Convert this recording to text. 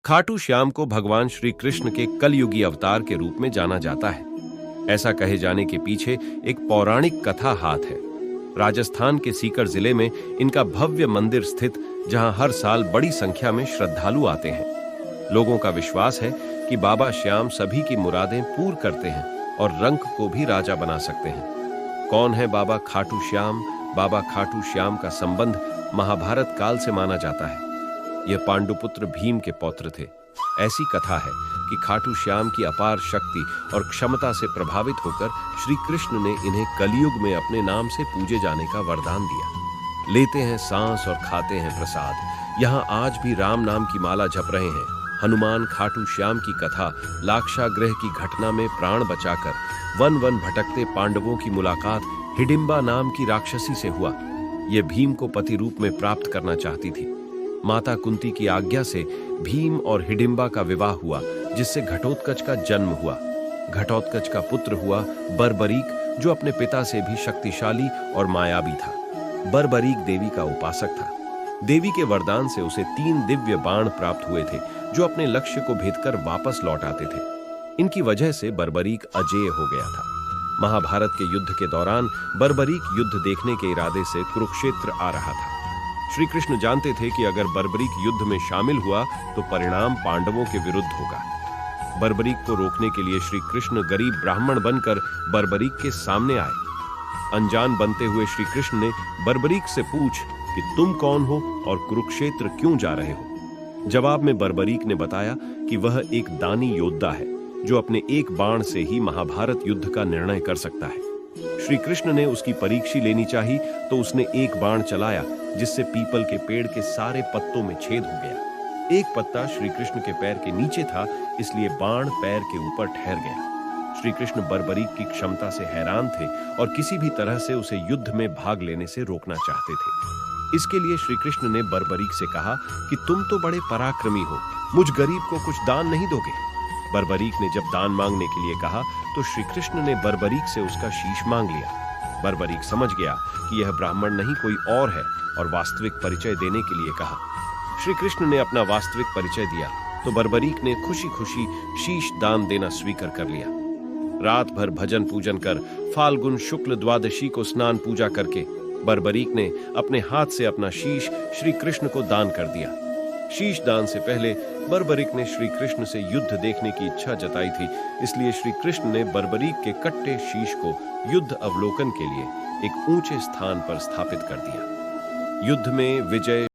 खाटू श्याम को भगवान श्री कृष्ण के कलयुगी अवतार के रूप में जाना जाता है। ऐसा कहे जाने के पीछे एक पौराणिक कथा हाथ है। राजस्थान के सीकर जिले में इनका भव्य मंदिर स्थित, जहां हर साल बड़ी संख्या में श्रद्धालु आते हैं। लोगों का विश्वास है कि बाबा श्याम सभी की मुरादें पूर्ण करते हैं और रंक को भी राजा बना सकते हैं। कौन है बाबा खाटू श्याम? बाबा खाटू श्याम का संबंध महाभारत काल से माना जाता है। यह पांडुपुत्र भीम के पौत्र थे। ऐसी कथा है कि खाटू श्याम की अपार शक्ति और क्षमता से प्रभावित होकर श्री कृष्ण ने इन्हें कलयुग में अपने नाम से पूजे जाने का वरदान दिया। लेते हैं सांस और खाते हैं प्रसाद। यहाँ आज भी राम नाम की माला जप रहे हैं। हनुमान खाटू श्याम की कथा लाक्षागृह की घटना में प्राण बचाकर वन वन भटकते पांडवों की मुलाकात हिडिंबा नाम की राक्षसी से हुआ। यह भीम को पति रूप में प्राप्त करना चाहती थी। माता कुंती की आज्ञा से भीम और हिडिंबा का विवाह हुआ, जिससे घटोत्कच का जन्म हुआ। घटोत्कच का पुत्र हुआ बर्बरीक, जो अपने पिता से भी शक्तिशाली और मायावी था। बर्बरीक देवी का उपासक था। देवी के वरदान से उसे 3 दिव्य बाण प्राप्त हुए थे, जो अपने लक्ष्य को भेदकर वापस लौट आते थे। इनकी वजह से बर्बरीक अजेय हो गया था। महाभारत के युद्ध के दौरान बर्बरीक युद्ध देखने के इरादे से कुरुक्षेत्र आ रहा था। श्री कृष्ण जानते थे कि अगर बर्बरीक युद्ध में शामिल हुआ तो परिणाम पांडवों के विरुद्ध होगा। बर्बरीक को रोकने के लिए श्री कृष्ण गरीब ब्राह्मण बनकर बर्बरीक के सामने आए। अनजान बनते हुए श्री कृष्ण ने बर्बरीक से पूछ कि तुम कौन हो और कुरुक्षेत्र क्यों जा रहे हो। जवाब में बर्बरीक ने बताया कि वह एक दानी योद्धा है, जो अपने एक बाण से ही महाभारत युद्ध का निर्णय कर सकता है। श्री कृष्ण ने उसकी परीक्षा लेनी चाहिए, तो उसने एक बाण चलाया, जिससे पीपल के पेड़ के सारे पत्तों में छेद हो गया। एक पत्ता श्री कृष्ण के पैर के नीचे था, इसलिए बाण पैर के ऊपर ठहर गया। श्री कृष्ण बर्बरीक की क्षमता से हैरान थे और किसी भी तरह से उसे युद्ध में भाग लेने से रोकना चाहते थे। इसके लिए श्री कृष्ण ने बर्बरीक से कहा कि तुम तो बड़े पराक्रमी हो, मुझ गरीब को कुछ दान नहीं दोगे? बर्बरीक ने जब दान मांगने के लिए कहा तो श्री कृष्ण ने बर्बरीक से उसका शीश मांग लिया। बर्बरीक समझ गया कि यह ब्राह्मण नहीं कोई और है और वास्तविक परिचय देने के लिए कहा। श्री कृष्ण ने अपना वास्तविक परिचय दिया तो बर्बरीक ने खुशी खुशी शीश दान देना स्वीकार कर लिया। रात भर भजन पूजन कर फाल्गुन शुक्ल द्वादशी को स्नान पूजा करके बर्बरीक ने अपने हाथ से अपना शीश श्री कृष्ण को दान कर दिया। शीश दान से पहले बर्बरीक ने श्री कृष्ण से युद्ध देखने की इच्छा जताई थी, इसलिए श्री कृष्ण ने बर्बरीक के कट्टे शीश को युद्ध अवलोकन के लिए एक ऊंचे स्थान पर स्थापित कर दिया। युद्ध में विजय